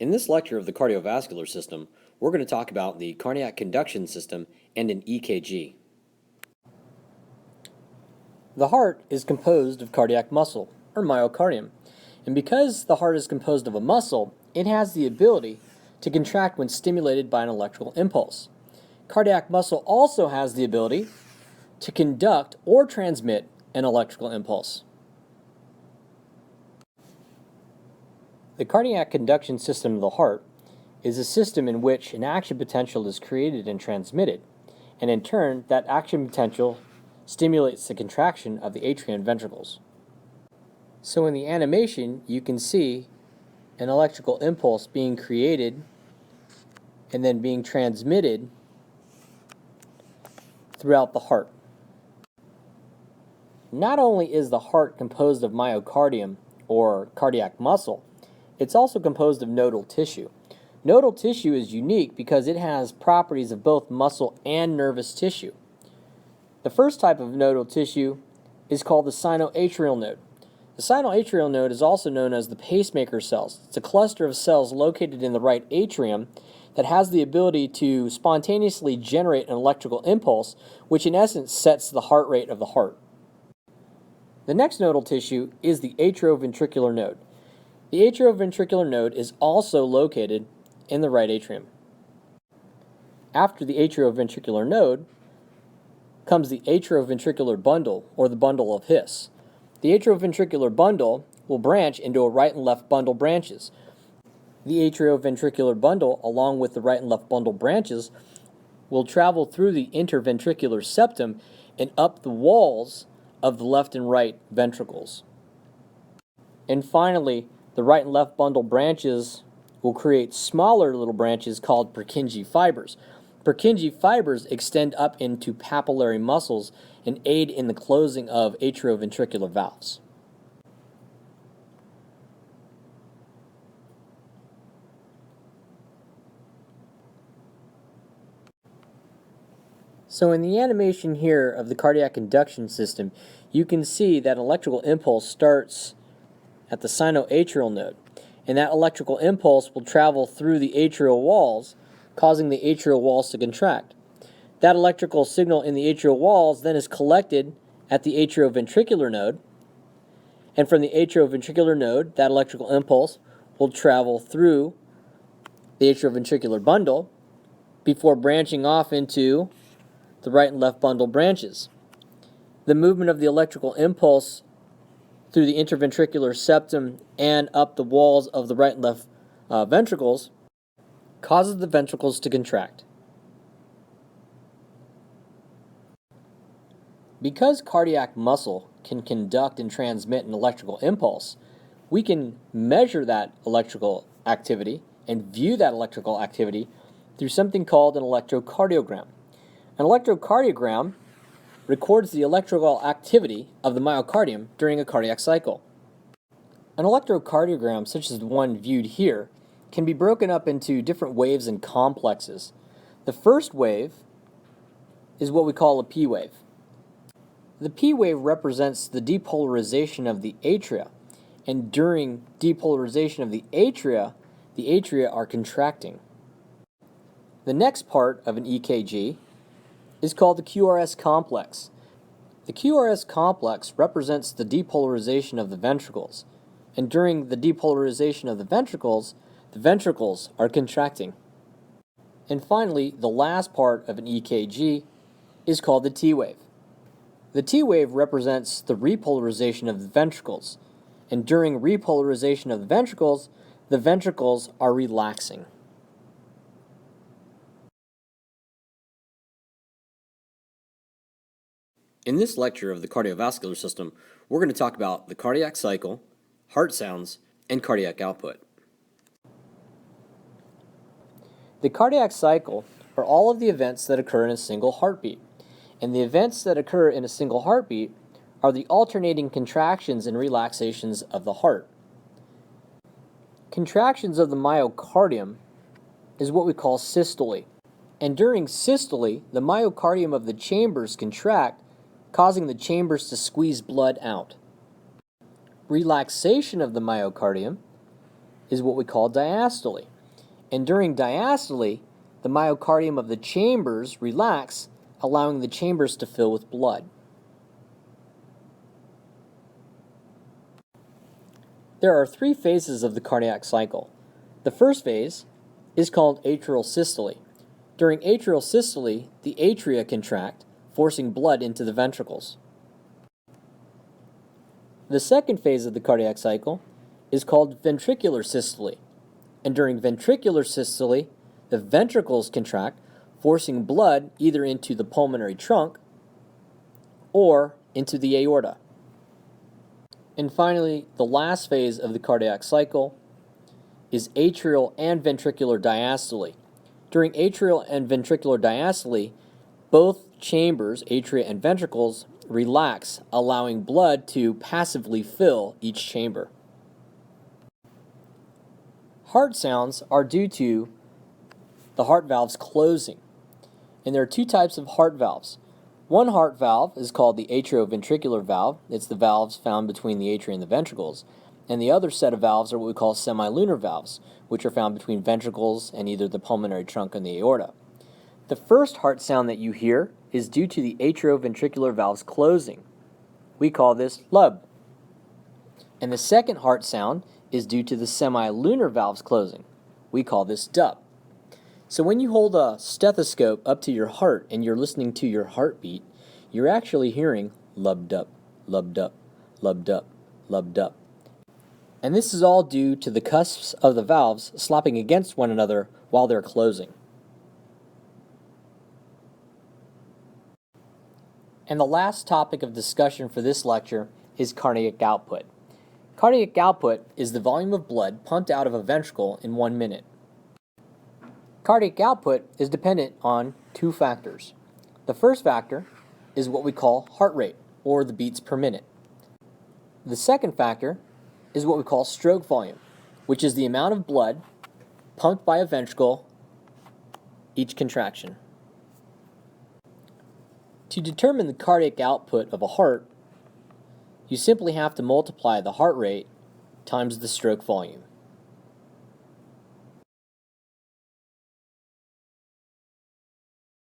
In this lecture of the cardiovascular system, we're going to talk about the cardiac conduction system and an EKG. The heart is composed of cardiac muscle, or myocardium, and because the heart is composed of a muscle, it has the ability to contract when stimulated by an electrical impulse. Cardiac muscle also has the ability to conduct or transmit an electrical impulse. The cardiac conduction system of the heart is a system in which an action potential is created and transmitted, and in turn, that action potential stimulates the contraction of the atrium and ventricles. So in the animation, you can see an electrical impulse being created and then being transmitted throughout the heart. Not only is the heart composed of myocardium, or cardiac muscle, it's also composed of nodal tissue. Nodal tissue is unique because it has properties of both muscle and nervous tissue. The first type of nodal tissue is called the sinoatrial node. The sinoatrial node is also known as the pacemaker cells. It's a cluster of cells located in the right atrium that has the ability to spontaneously generate an electrical impulse, which in essence sets the heart rate of the heart. The next nodal tissue is the atrioventricular node. The atrioventricular node is also located in the right atrium. After the atrioventricular node comes the atrioventricular bundle, or the bundle of His. The atrioventricular bundle will branch into a right and left bundle branches. The atrioventricular bundle, along with the right and left bundle branches, will travel through the interventricular septum and up the walls of the left and right ventricles. And finally, the right and left bundle branches will create smaller little branches called Purkinje fibers. Purkinje fibers extend up into papillary muscles and aid in the closing of atrioventricular valves. So in the animation here of the cardiac conduction system, you can see that electrical impulse starts at the sinoatrial node, and that electrical impulse will travel through the atrial walls, causing the atrial walls to contract. That electrical signal in the atrial walls then is collected at the atrioventricular node, and from the atrioventricular node, that electrical impulse will travel through the atrioventricular bundle before branching off into the right and left bundle branches. The movement of the electrical impulse through the interventricular septum and up the walls of the right and left ventricles causes the ventricles to contract. Because cardiac muscle can conduct and transmit an electrical impulse, we can measure that electrical activity and view that electrical activity through something called an electrocardiogram. An electrocardiogram records the electrical activity of the myocardium during a cardiac cycle. An electrocardiogram, such as the one viewed here, can be broken up into different waves and complexes. The first wave is what we call a P wave. The P wave represents the depolarization of the atria, and during depolarization of the atria are contracting. The next part of an EKG is called the QRS complex. The QRS complex represents the depolarization of the ventricles, and during the depolarization of the ventricles are contracting. And finally, the last part of an EKG is called the T wave. The T wave represents the repolarization of the ventricles, and during repolarization of the ventricles are relaxing. In this lecture of the cardiovascular system, we're going to talk about the cardiac cycle, heart sounds, and cardiac output. The cardiac cycle are all of the events that occur in a single heartbeat, and the events that occur in a single heartbeat are the alternating contractions and relaxations of the heart. Contractions of the myocardium is what we call systole, and during systole, the myocardium of the chambers contract, causing the chambers to squeeze blood out. Relaxation of the myocardium is what we call diastole. And during diastole, the myocardium of the chambers relax, allowing the chambers to fill with blood. There are 3 phases of the cardiac cycle. The first phase is called atrial systole. During atrial systole, the atria contract, forcing blood into the ventricles. The second phase of the cardiac cycle is called ventricular systole. And during ventricular systole, the ventricles contract, forcing blood either into the pulmonary trunk or into the aorta. And finally, the last phase of the cardiac cycle is atrial and ventricular diastole. During atrial and ventricular diastole, both chambers, atria and ventricles, relax, allowing blood to passively fill each chamber. Heart sounds are due to the heart valves closing. And there are 2 types of heart valves. One heart valve is called the atrioventricular valve. It's the valves found between the atria and the ventricles. And the other set of valves are what we call semilunar valves, which are found between ventricles and either the pulmonary trunk and the aorta. The first heart sound that you hear is due to the atrioventricular valves closing. We call this lub. And the second heart sound is due to the semilunar valves closing. We call this dub. So when you hold a stethoscope up to your heart and you're listening to your heartbeat, you're actually hearing lub-dub, lub-dub, lub-dub, lub-dub. And this is all due to the cusps of the valves slapping against one another while they're closing. And the last topic of discussion for this lecture is cardiac output. Cardiac output is the volume of blood pumped out of a ventricle in 1 minute. Cardiac output is dependent on 2 factors. The first factor is what we call heart rate, or the beats per minute. The second factor is what we call stroke volume, which is the amount of blood pumped by a ventricle each contraction. To determine the cardiac output of a heart, you simply have to multiply the heart rate times the stroke volume.